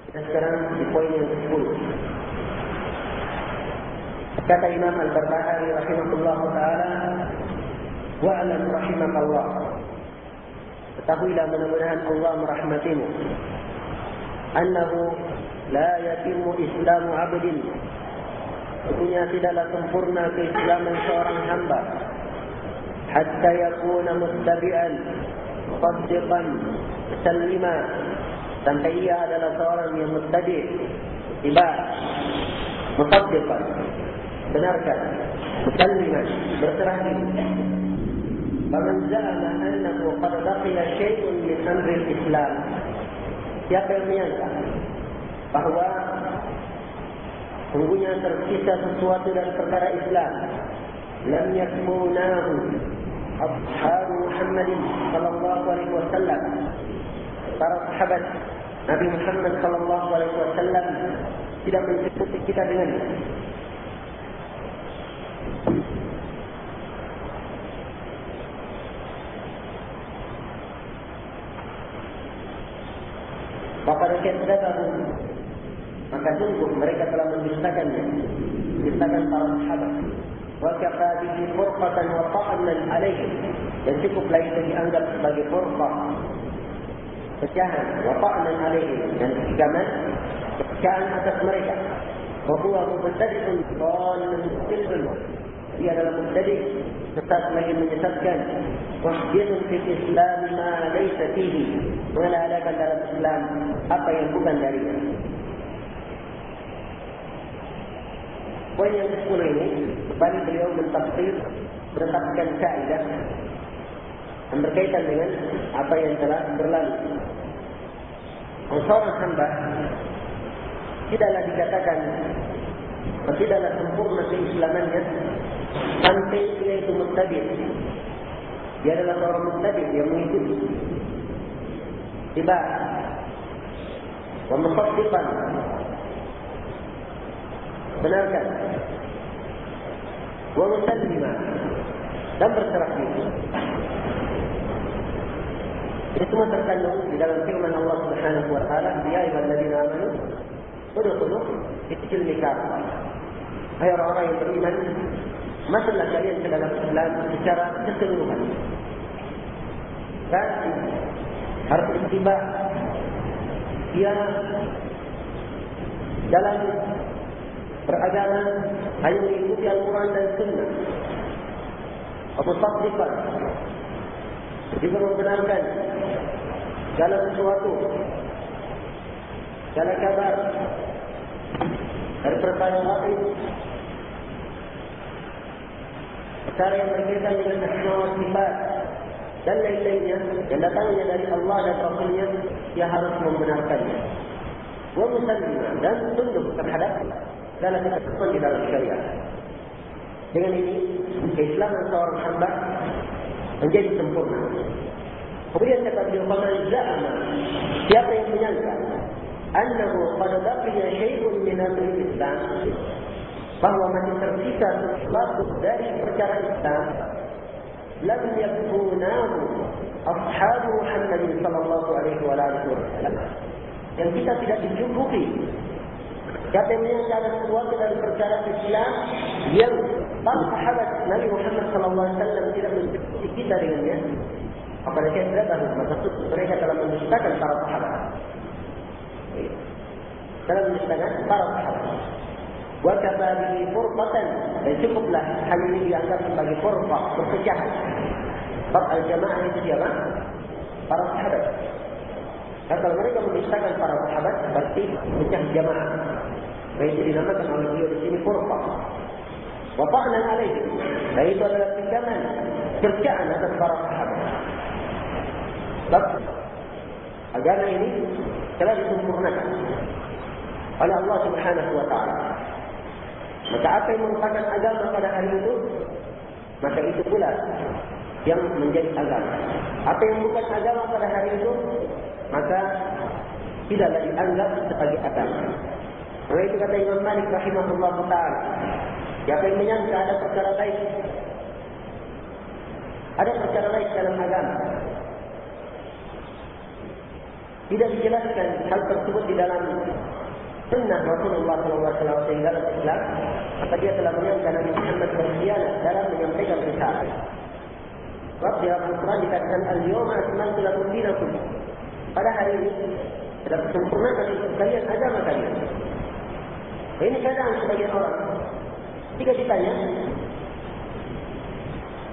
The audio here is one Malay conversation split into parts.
Kita sekarang di poin yang ke-10. Kata Imam Al-Barbahari rahimahullah ta'ala, wa'alam rahimakallah, ketahuilah mudah-mudahan Allah merahmatimu, annahu la yatimu islamu abdin, sesungguhnya tidaklah sempurna keislaman seorang hamba, hatta yakuna muttabi'an musaddiqan musallima, sampai ia adalah seorang yang muttadi', tiba, musaddiqan, benarkan, musalliman, berserah diri. Faman za'ama annahu qad baqiya syai'un min amri al-Islam, siapa yang menyangka bahawa sungguhnya tersisa sesuatu dari perkara Islam, lam yakmunahu ashabu Muhammadin sallallahu alaihi wasallam, para sahabat Nabi Muhammad sallallahu alaihi wasallam tidak menjemput kita dengannya. Faqad kadzabahu, maka sungguh mereka telah mendustakannya, mendustakan para sahabat. Wa kafa bihi furqatan wa ta'nan alaihim, dan cukuplah itu dianggap sebagai furqah, pecahan, wa ta'nan alaihim, dan pecahan atas mereka. Wa huwa mubtadi'un dhalun fil ilm, dia adalah mubtadi', sesat lagi menyesatkan. Muhdithun fil Islam ma laysa fihi, mengadakan dalam Islam apa yang bukan darinya. Poin yang ke-10 ini, kembali beliau mentafsir, menetapkan kaidah yang berkaitan dengan apa yang telah berlalu. Seorang hamba tidaklah dikatakan, tidaklah sempurna keislamannya sampai dia itu muttadi'. Dia adalah seorang muttadi' yang mengikuti, tiba, wa musaddiqan, benarkan, wa musallima, dan berserah diri. Ini semua terkandung di dalam firman Allah Subhanahu wa taala, ya ayyuhalladzina amanu udkhulu fis-silmi kafah. Hai orang-orang yang beriman, masuklah kalian ke dalam Islam secara keseluruhan. Dan harus ittiba, dia dalam beragama hanya mengikuti Al-Quran dan Sunnah. Abu Sabdiqan juga membenarkan segala sesuatu, segala kabar dari perkara gaib, perkara yang berkaitan dengan asma wa sifat dan lain-lainnya yang datangnya dari Allah dan Rasulnya, dia harus membenarkannya. Wa musallima, dan tunduk terhadap segala ketentuan di dalam syariat. Dengan ini, keislaman seorang hamba menjadi sempurna. Kemudian kata beliau, faman za'ama, siapa yang menyangka annahu qad baqiya syai'un min amri Islam, bahwa masih tersisa sesuatu dari perkara Islam, lam yakunahu ashabu Muhammad sallallahu alaihi wasallam, yang kita tidak dicukupi. Siapa yang menyangka ada sesuatu dari perkara Islam yang para sahabat Nabi Muhammad sallallahu alaihi wasallam tidak mencukupi kita dengannya, apa mereka berkata, maksud mereka telah mendustakan para sahabat. Dalam mendustakan para sahabat. Wa kafa bihi furqatan, dan cukuplah hal ini dianggap sebagai furqah, perpecahan. Sebab al-jamaah itu siapa? Para sahabat. Dan kalau mereka mendustakan para sahabat, berarti pecah jamaah. Mereka dinamakan oleh beliau di sini furqah. Wa ta'nan alaihim, dan itu adalah pinjaman, cercaan atas para sahabat. Sebab agama ini telah disempurnakan oleh Allah Subhanahu wa ta'ala. Maka apa yang merupakan agama pada hari itu, maka itu pula yang menjadi agama. Apa yang bukan agama pada hari itu, maka tidaklah dianggap sebagai agama. Oleh itu kata Imam Malik rahimahullah ta'ala, siapa yang menyangka ada perkara baik, ada perkara baik dalam agama, tidak dijelaskan hal tersebut di dalam sunnah Rasulullah SAW sehingga dalam Islam, maka dia telah menyangka Nabi Muhammad berkhianat dalam menyampaikan risalah. Sebab di dalam Al-Quran dikatakan al-yawma akmaltu lakum dinakum. Pada hari ini telah sempurnakan untuk kalian agama kalian. Ini keadaan sebagian orang. Jika ditanya,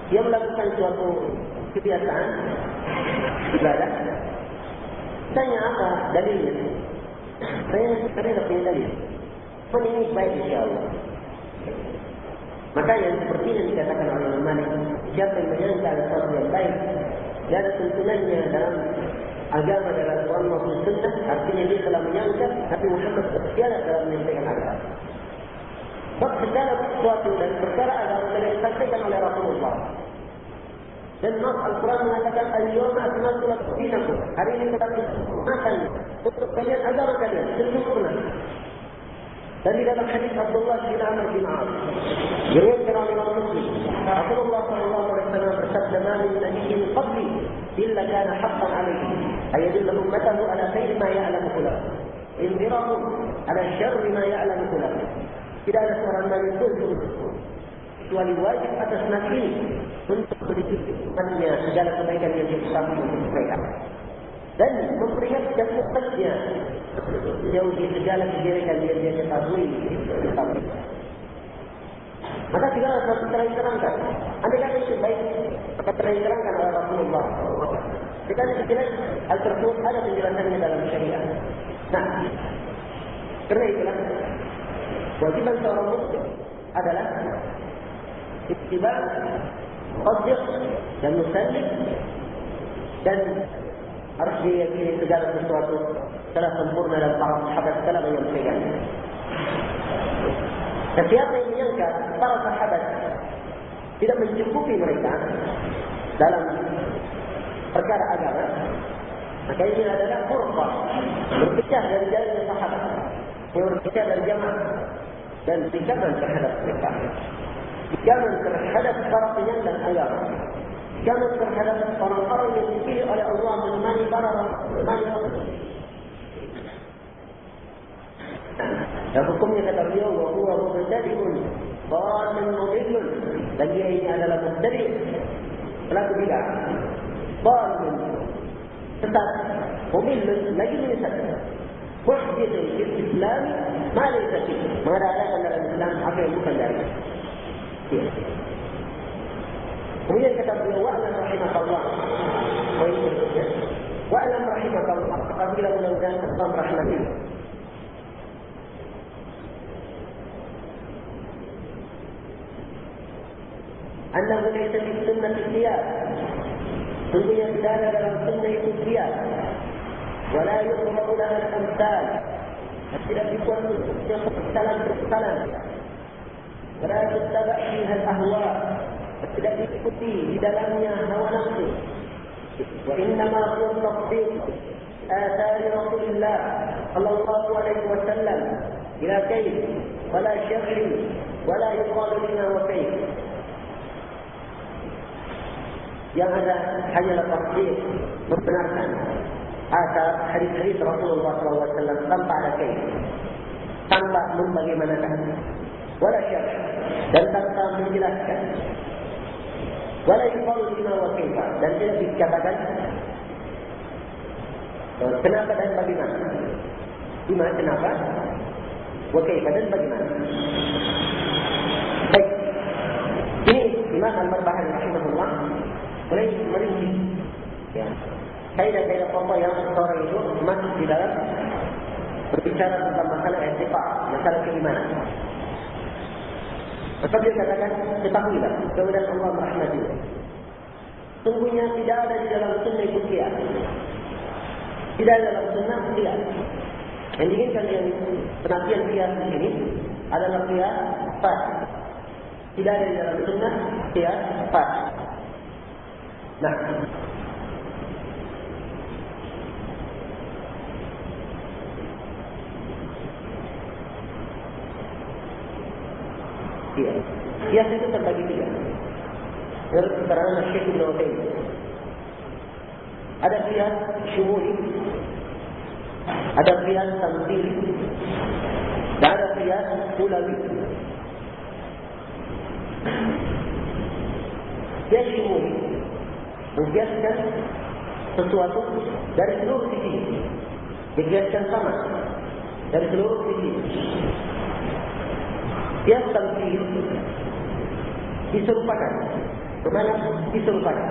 dia melakukan suatu kebiasaan ibadah, tanya apa dalilnya? Saya tidak punya dalil. Pun ini baik insyaAllah. Maka yang seperti yang dikatakan oleh Imam Malik, siapa yang menyangka sesuatu yang baik, tidak ada tuntunannya dalam agama dalam Quran maupun Sunnah, artinya dia telah menyangka Nabi Muhammad berkhianat dalam menyampaikan agama. Sebab segala sesuatu dan perkara agama telah disampaikan oleh Rasulullah. Dan Nas Al-Quran mengatakan al-yawma akmaltu lakum dinakum. Hari ini kita makan untuk kalian agama kalian sempurna. Dan di dalam hadis Abdullah bin Amr bin As, diriwayatkan oleh Imam Muslim, Rasulullah SAW bersabda, "Ma min nabiyyin qabli illa kana haqqan 'alaihi ayadulla ummatahu ala khairi ma ya'lamu khulaq, indirahum ala syarri ma ya'lamu khulaq." Tidak ada seorang nabi pun kecuali wajib atas nabi ini untuk menunjukkannya segala kebaikan yang diketahui untuk mereka dan memperingatkan umatnya jauhi segala kejelekan yang dia ketahui. Maka segala sesuatu telah diterangkan. Andai kata itu baik, maka telah diterangkan oleh Rasulullah. Jika dijelas hal tersebut ada penjelasannya dalam syariat. Nah, kerana itulah kewajiban seorang muslim adalah ittiba, tasdiq dan musallim, dan harus diyakini segala sesuatu telah sempurna dan para sahabat telah menyampaikan. Dan siapa yang menyangka para sahabat tidak mencukupi mereka dalam perkara agama, maka ini adalah furqah, berpecah dari jalannya sahabat, yang berpecah dari jamaah dan tikaman terhadap mereka. Tikaman terhadap para penyandang agama, tikaman terhadap orang-orang yang dipilih oleh Allah menemani para manusia. Dan hukumnya kata beliau, wa huwa mubtadi'un dhalun mudillun, dan dia ini adalah mubtadi', pelaku bid'ah, dhalun, sesat, mudillun, lagi menyesatkan. Muhdithun fil Islam ma laysa fihi, mengadakan dalam Islam apa yang bukan dari. Kemudian kata beliau, wa'lam rahimakallah, wa'lam rahimakallah, apabila mudah-mudahan Allah merahmati. Annahu laysa fi sunnati qiyas, sungguhnya tidak ada dalam sunnah itu qiyas, wala yuqra'u laha al-amthal, tidak dibuat yang kesalahan-kesalahan, wala tuttaba' fiha al-ahwa, tidak diikuti di dalamnya hawa nafsu, wa innama huwa tafsir athari Rasulillah sallallahu alaihi wasallam ila kayf wala syar'i wala yuqalu lana wa kayf. Yang ada hanyalah tafsir, membenarkan asal hadis-hadis Rasulullah SAW tanpa ada kait, tanpa membagaimanakan, wala syarh, dan tanpa menjelaskan, wala yuqalu lima wa kaifa, dan tidak dikatakan kenapa dan bagaimana, lima kenapa, wa kaifa dan bagaimana. Baik, ini Imam Al-Barbahari rahimahullah mulai merinci, ya, kaidah-kaidah pokok yang seorang itu masuk di dalam berbicara tentang masalah i'tiqad, masalah keimanan. Maka dia katakan, ketahuilah, kemudian Allah merahmati. Sungguhnya tidak ada di dalam sunnah itu qiyas. Tidak ada dalam sunnah qiyas. Yang diinginkan yang pengertian qiyas di sini adalah qiyas fasid. Tidak ada di dalam sunnah qiyas fasid. Nah, kias itu terbagi tiga. Menurut keterangan Syekh Ibn Utsaimin, ada kias syumuli, Ada qiyas tamthili dan ada qiyas ulawi. Qiyas syumuli mengkiaskan sesuatu dari seluruh sisi, dikiaskan sama dari seluruh sisi. Qiyas tamthili diserupakan. Kemana diserupakan?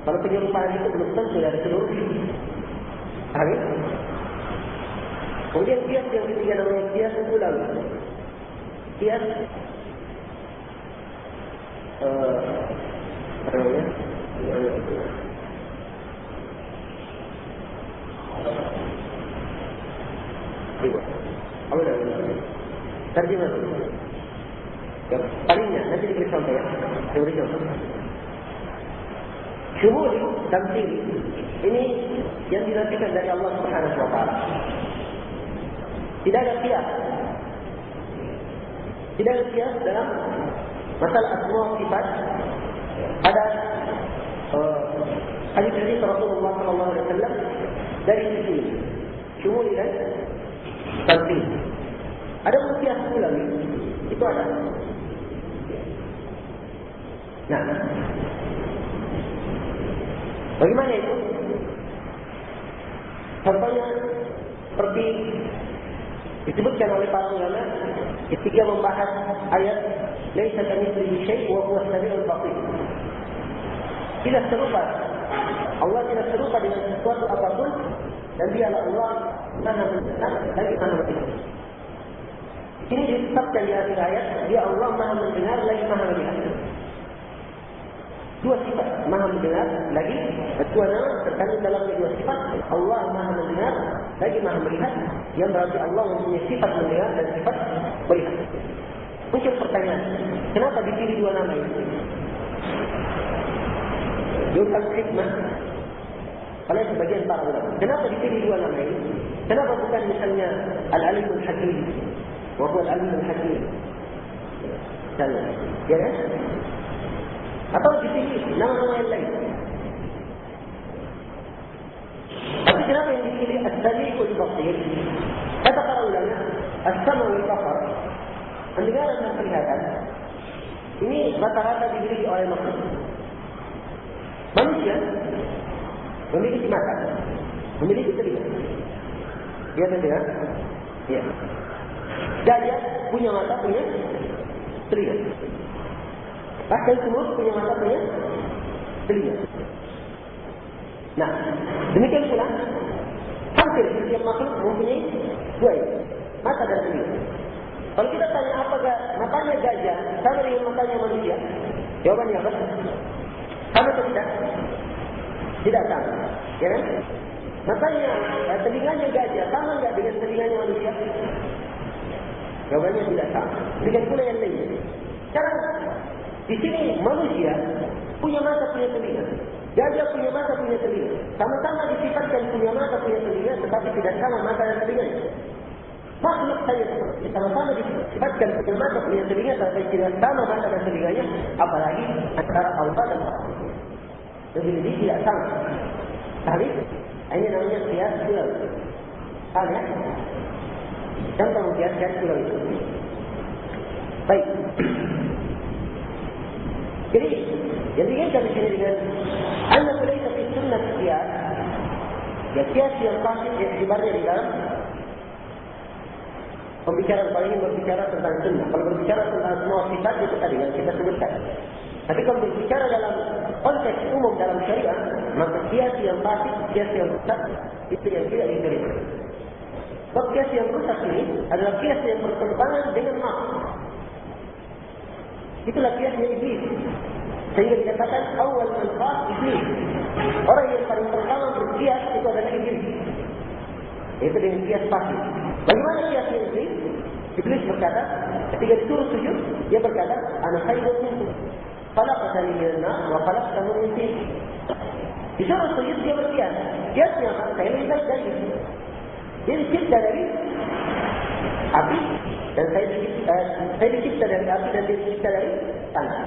Kalau penyerupaan itu belum tentu dari seluruh sisi. Paham? Kemudian qiyas yang ketiga namanya qiyas ulawi. Qiyas terjemah yang palingnya nanti diberi contoh ya. Diberi contoh. Syumuli tamthili ini yang dinafikan dari Allah Subhanahu wa taala. Tidak ada qiyas. Tidak ada qiyas dalam masalah asma wa sifat. Ada hadis Rasulullah sallallahu alaihi wasallam dari sisi syumuli dan tamthili. Ada qiyas ulawi itu ada. Nah, bagaimana itu? Contohnya seperti disebutkan oleh para ulama ketika membahas ayat laisa kamitslihi syai' wa huwa as-sami'ul basir. Tidak serupa. Allah tidak serupa dengan sesuatu apapun dan dialah Allah Maha mendengar lagi Maha melihat. Ini ditetapkan di akhir ayat, dia Allah Maha mendengar lagi Maha melihat. Dua sifat, Maha mendengar lagi, dua nama terkandung dalam dua sifat. Allah Maha mendengar lagi Maha melihat, yang berarti Allah mempunyai sifat mendengar dan sifat melihat. Muncul pertanyaan, kenapa dipilih dua nama itu? Jawab hikmah oleh sebagian para ulama. Kenapa dipilih dua nama ini? Kenapa bukan misalnya Al-Alimul Hakim? Wa huwa Al-Alimul Hakim. Misalnya, ya kan? Atau dipilih nama-nama yang lain. Tapi kenapa yang dipilih As-Sami'ul Basir? Kata para ulama, As-Sam'ul Basar, pendengaran dan penglihatan, ini rata-rata dimiliki oleh makhluk. Manusia memiliki mata, memiliki telinga. Dia mendengar? Ya. Gajah punya mata, punya telinga. Bahkan semut punya mata, punya telinga. Nah, demikian pula hampir setiap makhluk mempunyai dua ini, mata dan telinga. Kalau kita tanya apakah matanya gajah sama dengan matanya manusia, jawabannya apa? Sama atau tidak? Tidak sama, ya kan? Matanya, telinganya gajah sama enggak dengan telinganya manusia? Jawabannya tidak sama. Demikian pula yang lain. Sekarang di sini manusia punya mata, punya telinga. Gajah punya mata, punya telinga. Sama-sama disifatkan punya mata, punya telinga, tetapi tidak sama mata dan telinganya. Makhluk saya seperti sama-sama disifatkan punya mata, punya telinga, tetapi tidak sama mata dan telinganya, apalagi antara Allah dan Allah. Jadi tidak sama. Tapi ini namanya qiyas ulawi. Paham ya? Contoh qiyas ulawi itu. Baik. Jadi yang diinginkan di sini dengan anna laysa fi sunnah qiyas. Ya qiyas yang pasti iktibarnya di dalam pembicaraan. Kalau ingin berbicara tentang sunnah, kalau berbicara tentang semua sifat itu tadi yang kita sebutkan. Tapi kalau berbicara dalam konteks umum dalam syariat, maka qiyas yang pasti, qiyas yang rusak itu yang tidak diterima. Sebab qiyas yang rusak ini adalah qiyas yang bertentangan dengan makhluk. Itulah qiyasnya iblis. Sehingga dikatakan awal manfaat iblis. Orang yang paling pertama berqiyas itu adalah iblis. Itu dengan qiyas pasti. Bagaimana qiyasnya iblis? Iblis berkata, ketika disuruh sujud, dia berkata, ana khairun minkum. Khalaqtani min nar wa khalaqtahu min tin. Disuruh sujud dia berqiyas. Qiyasnya saya lebih baik dari itu. Dia dicipta dari api dan saya dicipta dari api dan dia dicipta dari tanah.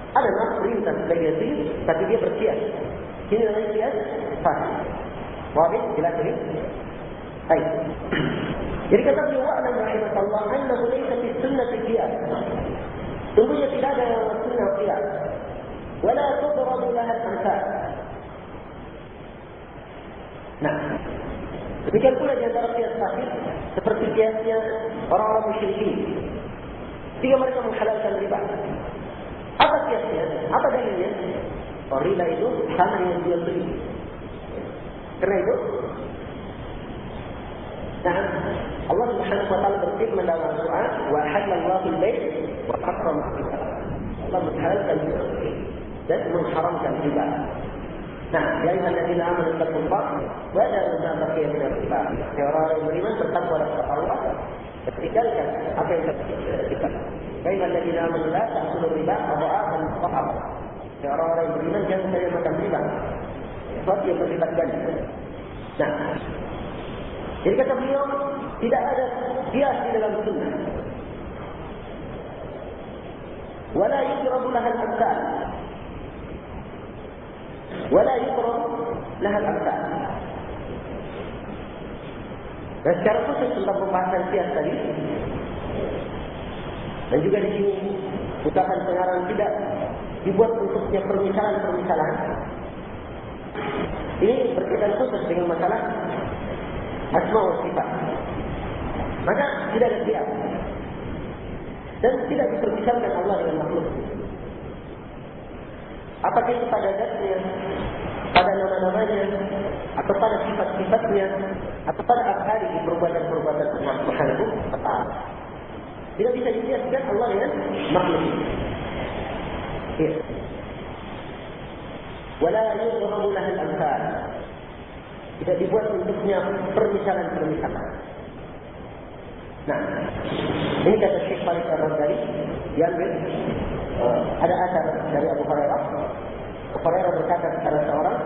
Ada nak perintah sebagai sujud, tapi dia berqiyas. Ini namanya qiyas pasti. Wabih, jelas ini. Baik. Jadi kata beliau, "Wa'lam rahimahullah annahu laysa fi sunnati qiyas." Sungguhnya tidak ada dalam sunnah qiyas. Wala tudradu laha al-amsal. Nah, demikian pula di antara qiyas fasik seperti qiyasnya orang-orang musyrikin. Jika mereka menghalalkan riba. Apa qiyasnya? Apa dalilnya? Oh, riba itu sama dengan jual beli. Karena itu, nah, Allah Subhanahu wa taala berfirman dalam Al-Qur'an, "Wa halallahu al-bay' wa harrama al-riba." Allah menghalalkan jual beli dan mengharamkan riba. Nah, ya ayyuhalladzina amanu taqullaha wa daru ma baqiya min riba. Ya orang yang beriman bertakwa kepada Allah, tinggalkan apa yang tersisa. Ya ayyuhalladzina amanu la ta'kulu riba adha'afan mudha'afah. Ya orang yang beriman jangan kalian makan riba. Sesuatu yang berlipat ganda. Nah, jadi kata beliau, tidak ada qiyas di dalam sunnah. Wala yudrabu laha al-amsal. Wala yudrabu laha al-amsal. Dan secara khusus tentang pembahasan qiyas tadi, dan juga di sini ucapan pengarang tidak dibuat untuknya permisalan-permisalan. Ini berkaitan khusus dengan masalah asma wa sifat. Maka tidak ada qiyas. Dan tidak dipermisalkan Allah dengan makhluk. Apakah itu pada zatnya, pada nama-namanya, atau pada sifat-sifatnya, atau pada af'ali di perbuatan-perbuatan Allah Subhanahu wa ta'ala. Tidak bisa dikiaskan Allah dengan makhluk. Ya. Wala yudrabu laha al-amsal. Tidak dibuat untuknya permisalan-permisalan. Nah, ini kata Syekh Farid Ar-Razi diambil ada asar dari Abu Hurairah. Abu Hurairah berkata kepada seorang,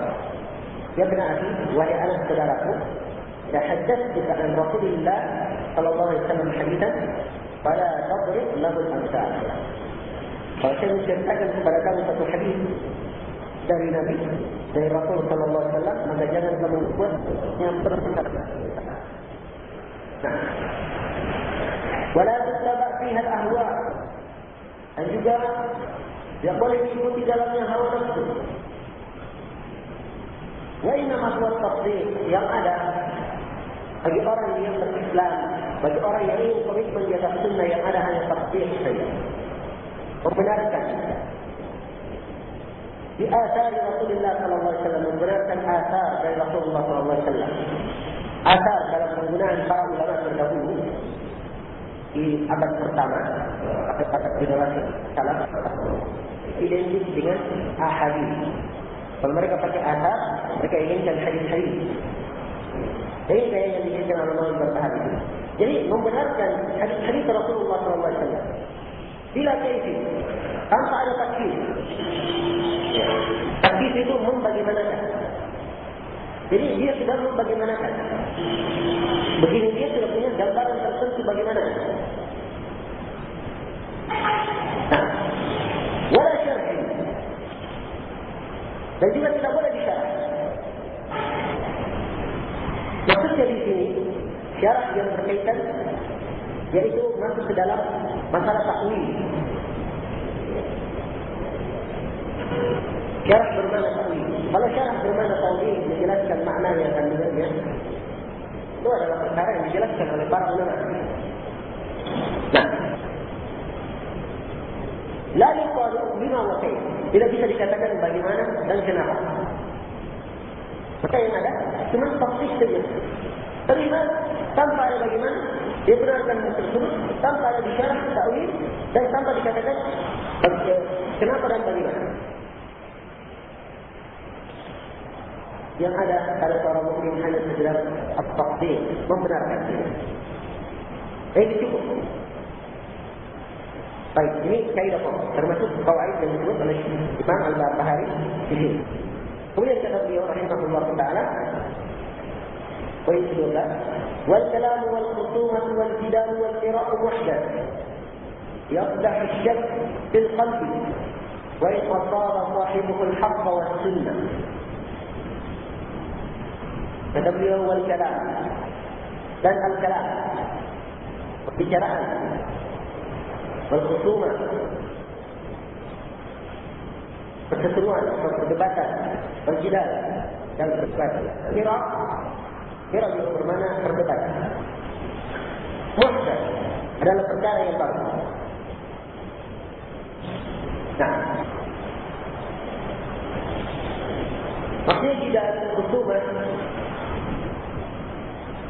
"Ya bin Abi, wahai anak saudaraku, la haddatsuka an Rasulillah sallallahu alaihi wasallam haditsan, fala tadrib lahu al-amsal." Kalau saya menceritakan kepada kamu satu hadis dari Nabi, dari Rasul sallallahu alaihi wasallam, maka jangan kamu buat yang permisalan. Nah, wala tattaba' fiha al-ahwa. Dan juga tidak boleh diikuti dalamnya hawa nafsu. Wa innama huwa at-tasdiq, yang ada bagi orang yang berislam, bagi orang yang ingin komitmen di atas sunnah, yang ada hanya tasdiq saja. Membenarkan di asar Rasulullah sallallahu alaihi wasallam, membenarkan asar dari Rasulullah sallallahu alaihi wasallam. Asar dalam penggunaan para ulama terdahulu di abad pertama, abad generasi salaf, identik dengan ahadits. Kalau mereka pakai asar, mereka inginkan hadis-hadis. Ini gaya yang diinginkan ulama bertahan. Jadi membenarkan hadis-hadis Rasulullah SAW bila kaifiyah, tanpa ada takyif. Takyif itu membagaimanakan. Jadi dia sudah membagaimanakan. Begini dia sudah punya gambaran tertentu bagaimana. Nah, wala syar'i. Dan juga tidak boleh disyarah. Maksudnya di sini syarah yang berkaitan, yaitu masuk ke dalam masalah takwil. Syarah bermakna takwil. Kalau syarah bermakna takwil, menjelaskan maknanya akan dengannya, itu adalah perkara yang dijelaskan oleh para ulama. Nah, la yuqalu bima wa kayf. Tidak bisa dikatakan bagaimana dan kenapa. Maka yang ada cuma tafsir saja. Terima tanpa ada bagaimana, dia benarkan tersebut tanpa ada bicara takwil dan tanpa dikatakan kenapa dan bagaimana. Yang ada pada seorang mukmin hanya sekedar at-taqdir, membenarkan. Ini cukup. Baik, ini kaidah pokok, termasuk kawaid yang disebut oleh Imam Al-Barbahari di sini. Kemudian kata beliau rahimahullah taala, poin kedua, wal kalam wal khusumah wal jidal wal qira'ah wahdah yaqdah asy-shakk fil qalbi wa yatawara sahibuhu al-haqq was sunnah. Kata beliau, wal kalam, dan al-kalam, perbicaraan, berkhusumah, perseteruan, perdebatan, berjidal dan berdebat. Mira juga bermakna berdebat. Muhdath adalah perkara yang baru. Nah, maksudnya tidak ada khusumah.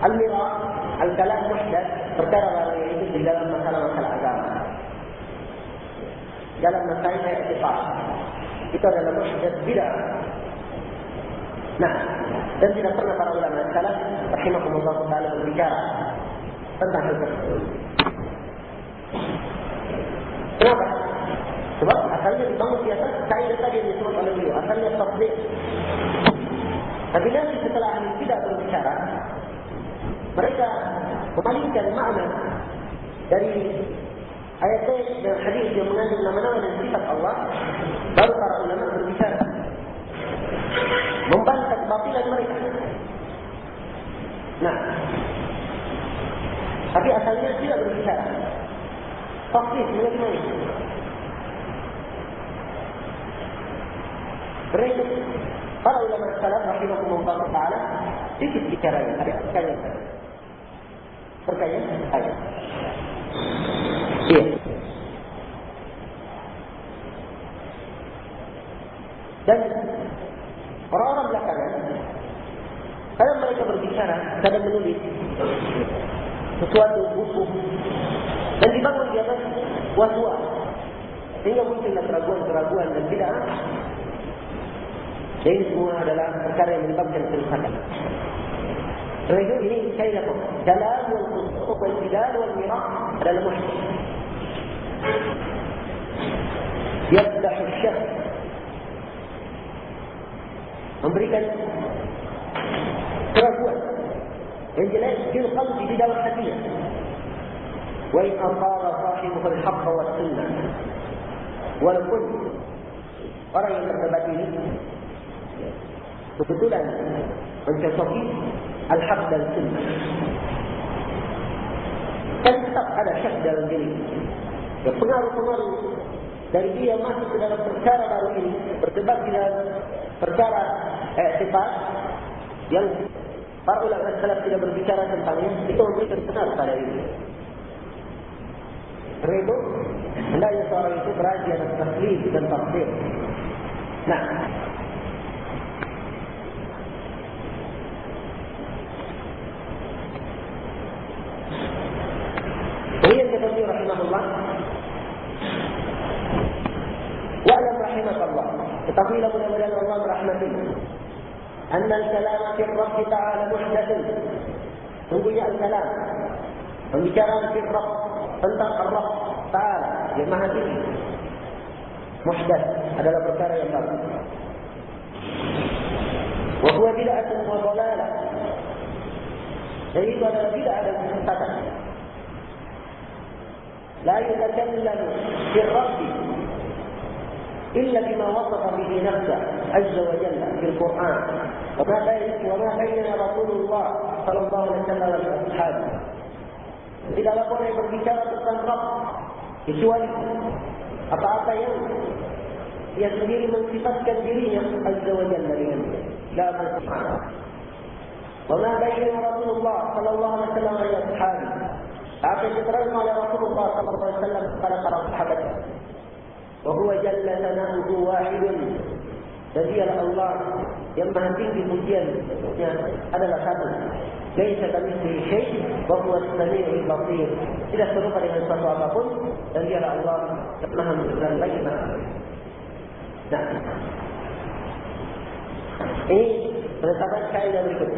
Al-mira, al-kalam muhdath, perkara baru itu di dalam masalah-masalah agama. Dalam masalah i'tiqad. Itu adalah muhdath bid'ah. Nah, dan tidak pernah para ulama salaf rahimahumullah taala berbicara tentang hal tersebut. Kenapa? Sebab asalnya dibangun di atas kaidah tadi yang disebut oleh beliau, asalnya tasdid. Tapi nanti setelah ahli tidak berbicara, mereka memalingkan makna dari ayat-ayat dan hadis yang mengandung nama-nama dan sifat Allah, baru para ulama berbicara, membantah kebatilan mereka. Nah, tapi asalnya tidak berbicara. Tasdid bagaimana? Mereka para ulama salaf rahimahumullah taala sedikit bicaranya, ada perkayaan ayat. Iya. Dan orang-orang belakangan, kadang mereka berbicara, kadang menulis sesuatu buku dan dibangun di atas was-was, sehingga muncullah keraguan-keraguan dan bid'ah. Jadi semua adalah perkara yang menyebabkan kerusakan. Kerana ini saya dapat dalam wal jidal wal mira' adalah muhdath. Yafdah asy-syaykh memberikan keraguan yang jelas di qalbi di dalam hatinya. Wa in aqara sahibuhu al-haqq wa as-sunnah. Walaupun orang yang berdebat ini kebetulan mencocoki al-haq dan sunnah, dan tetap ada syak dalam diri. Pengaruh-pengaruh dari dia masuk ke dalam perkara baru ini, berdebat di dalam perkara i'tiqad yang para ulama salaf tidak berbicara tentangnya, itu memberikan pengaruh pada ini. Karena itu hendaknya seorang itu berada di atas taslim dan tafsir. Nah, kemudian kata beliau rahimahullah, wa'lam rahimakallah, ketahuilah mudah-mudahan Allah merahmatimu, anna al-kalam fi Rabb ta'ala muhdathun, sungguhnya al-kalam, pembicaraan fi Rabb, tentang Allah Ta'ala yang Maha Tinggi, muhdath adalah perkara yang baru. Wa huwa bid'atun wa dhalalah, dan itu adalah bid'ah dan kesesatan. لا يتكلم في الرب إلا بما وصف به نفسه عز وجل في القرآن وما بين رسول الله صلى الله عليه وسلم وأصحابه. Tidaklah boleh berbicara tentang Rabb kecuali apa-apa yang dia sendiri mensifatkan dirinya azza wa jalla dengannya. La subhanahu. Wa ma bayyana Rasulullah sallallahu alaihi wasallam wa ashabihi. Apa yang diterangkan oleh Rasulullah sallallahu alaihi wasallam kepada para sahabat. Wa huwa jalla sana'uhu wahidun. Dan dialah Allah yang Maha Tinggi pujiannya adalah satu. Laisa kamitslihi syai' wa huwa as-sami'ul basir. Tidak serupa dengan sesuatu apapun, dan dialah Allah yang Maha mendengar lagi Maha. Nah, ini penetapan kaidah berikut,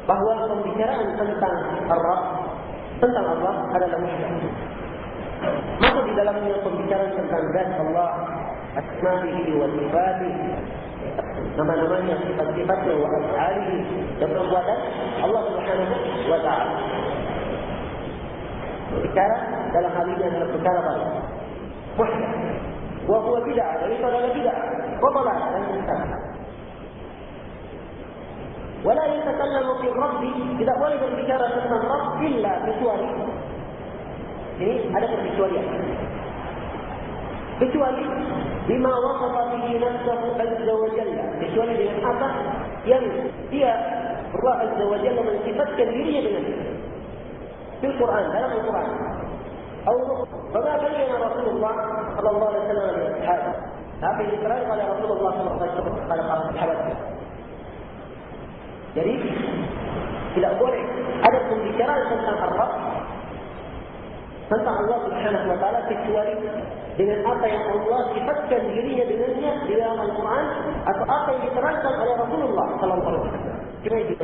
bahawa pembicaraan tentang Ar-Rabb, tentang Allah adalah muhdath. Masuk di dalamnya pembicaraan tentang zat Allah, asma'ihi wa sifatihi, nama-namanya, sifat-sifatnya, wa af'alihi, dan perbuatan Allah Subhanahu wa ta'ala. Bicara dalam hal ini adalah perkara baru, muhdath. Wa huwa bid'ah, dan itu adalah bid'ah, wa dhalalah, dan kesesatan. Wala yatakallamu fi Rabbi, tidak boleh berbicara tentang Rabb illa kecuali. Ini ada perkecualian. Kecuali bima wasafa bihi nafsuhu azza wa jalla, kecuali dengan apa yang dia Allah azza wa jalla mensifatkan dirinya dengan itu. Di Al-Quran, dalam Al-Quran. فما بين رسول الله صلى الله عليه وسلم لأصحابه. Tapi diterangkan oleh Rasulullah SAW kepada para sahabat. Jadi tidak boleh ada pembicaraan tentang Ar-Rabb, tentang Allah Subhanahu wa taala kecuali dengan apa yang Allah sifatkan dirinya dengannya di dalam Al-Quran atau apa yang diterangkan oleh Rasulullah SAW. Cuma itu.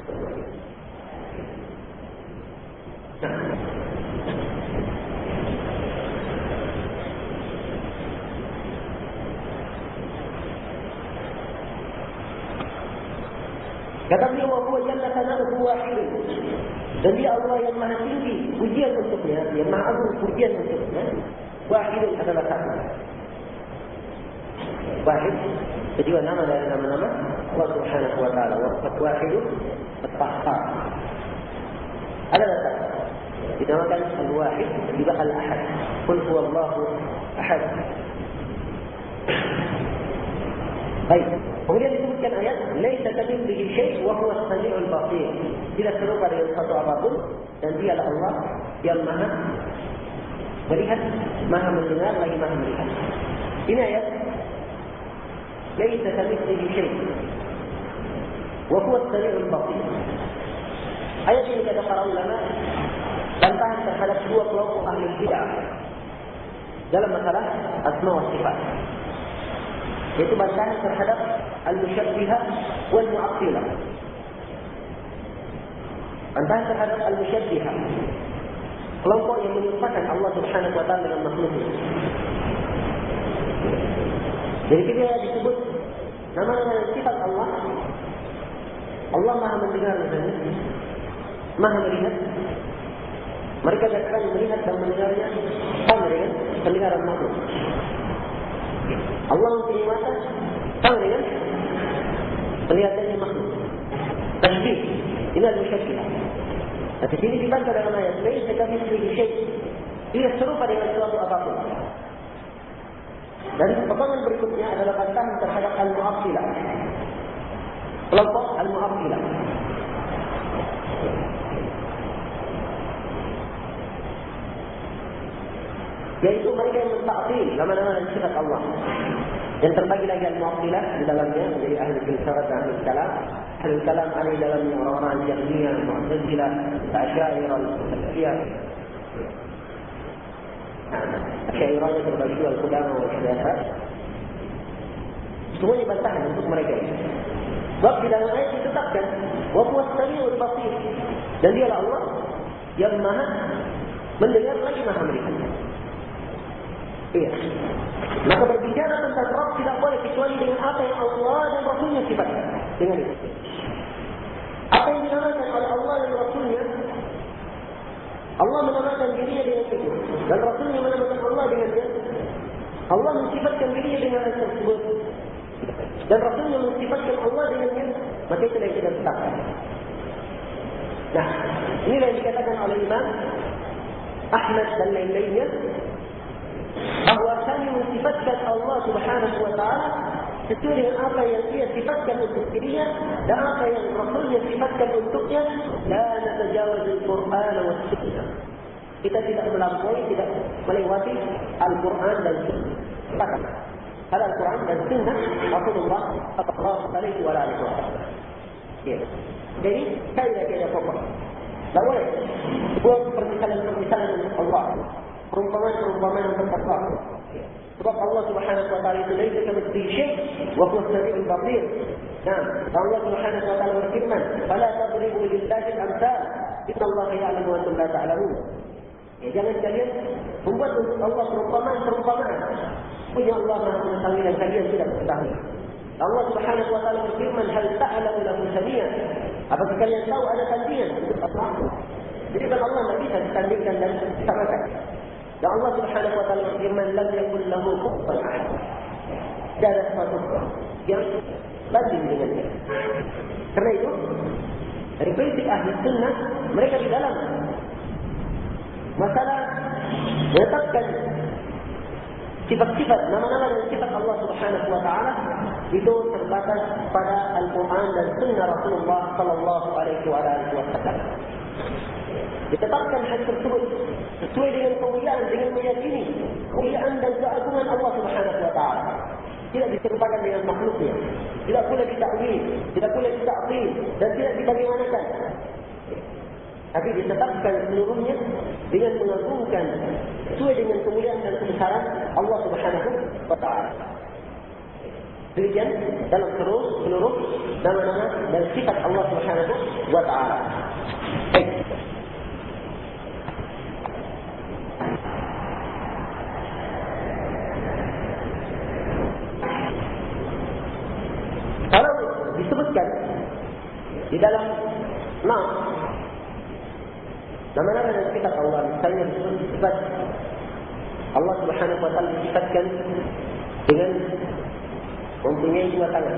Kata beliau, "Wa jalla tanahu wahid." Dan dia Allah yang maha tinggi, pujian untuknya, yang maha agung, pujian untuknya. Wahid adalah satu. Wahid, jadi nama dari nama-nama Allah Subhanahu wa taala. Wahid, Al-Qahhar. Adalah satu. Dinamakan Al-Wahid juga Al-Ahad. Qul huwallahu ahad. Baik. Kemudian disebutkan ayat, "Laisa kamitslihi syai' wa huwa as-sami'ul basir." Tidak serupa dengan satu apapun dan dialah Allah yang Maha melihat, Maha mendengar, lagi Maha melihat. Ini ayat, "Laisa kamitslihi syai' wa huwa as-sami'ul basir." Ayat ini kata para ulama bantahan terhadap dua kelompok ahli bid'ah dalam masalah asma wa sifat. Yaitu bantahan terhadap al-musyabbihah wal mu'attilah. Bantahan terhadap al-musyabbihah, kelompok yang menyerupakan Allah Subhanahu wa taala dengan makhluknya. Jadi ketika disebut nama-nama sifat Allah, Allah Maha mendengar misalnya, Maha melihat. Mereka katakan melihat dan mendengarnya sama dengan pendengaran makhluk. Allah mempunyai mata sama dengan penglihatannya makhluk. Tasbih, ini adalah musyabbihah. Di sini dibantah dalam ayat, "Laisa kamitslihi syai'." Tidak serupa dengan suatu apapun. Dan potongan berikutnya adalah bantahan terhadap al-mu'attilah. Kelompok al-mu'attilah. Yaitu mereka yang mentaktil nama-nama dan sifat Allah. Yang terbagi lagi al-mu'attilah di dalamnya menjadi ahli filsafat dan ahli kalam. Ahli kalam ada di dalamnya orang-orang Jahmiyah, Mu'tazilah, Asy'ariyah, Al-Salafiyah. Asy'ariyah terbagi dua, al-Qudamah wal Hadatsah. Semuanya bantahan untuk mereka. Sebab di dalam ayat ditetapkan, "Wa huwa as-sami'ul basir." Dan dialah Allah yang Maha mendengar lagi Maha melihat. Iya. Maka berbicara tentang Rabb tidak boleh kecuali dengan apa yang Allah dan Rasulnya sifatkan. Dengan itu. Apa yang dinamakan oleh Allah dan Rasulnya, Allah menamakan dirinya dengan itu. Dan Rasulnya menamakan Allah dengan itu. Allah mensifatkan dirinya dengan hal tersebut. Dan Rasulnya mensifatkan Allah dengannya. Maka itu yang kita tetapkan. Nah, inilah yang dikatakan oleh Imam Ahmad dan lain-lainnya, bahawa kami mensifatkan Allah Subhanahu wa taala sesuai dengan apa yang dia sifatkan untuk dirinya dan apa yang Rasulnya sifatkan untuknya. La natajawaz al-Quran wa as-sunnah. Kita tidak melampaui, tidak melewati Al-Quran dan Sunnah. Al-Quran dan Sunnah Rasulullah sallallahu alaihi wasallam. Jadi kaidah pokok. Tak boleh buat permisalan Allah. Perumpamaan yang terpaksa. Sebab Allah Subhanahu wa taala itu laisa kamitslihi syai' wa huwa as-sami'ul basir. Nah, Allah Subhanahu wa taala berfirman, "Fala tadribu lillahi al-amthal, inna Allah ya'lamu wa antum la ta'lamun." Jangan kalian membuat untuk Allah perumpamaan. Punya Allah Maha mengetahui dan kalian tidak mengetahui. Allah Subhanahu wa taala berfirman, "Hal ta'lamu lahu samia?" Apakah kalian tahu ada tandingan untuk Allah? Jadi kalau Allah tidak bisa ditandingkan dan disamakan. Dan Allah Subhanahu wa taala berfirman, "Lam yakul lahu kufuwan ahad." Tidak ada sesuatu yang banding dengannya. Karena itu Dari prinsip ahli sunnah, mereka di dalam masalah menetapkan sifat-sifat, nama-nama dan sifat Allah Subhanahu wa taala itu terbatas pada Al-Quran dan sunnah Rasulullah sallallahu alaihi wasallam. Ditetapkan hal tersebut sesuai dengan kemuliaan, dengan meyakini kemuliaan dan keagungan Allah Subhanahu wa taala. Tidak diserupakan dengan makhluknya, tidak pula ditakwil, tidak pula ditakwil dan tidak dibagaimanakan. Tapi ditetapkan seluruhnya dengan mengagungkan sesuai dengan kemuliaan dan kebesaran Allah Subhanahu wa taala. Demikian dalam seluruh nama-nama dan sifat Allah Subhanahu wa taala. Baik. Kalau disebutkan di dalam nama-nama dan sifat Allah, misalnya disebut sifat Allah Subhanahu wa taala disifatkan dengan mempunyai dua tangan.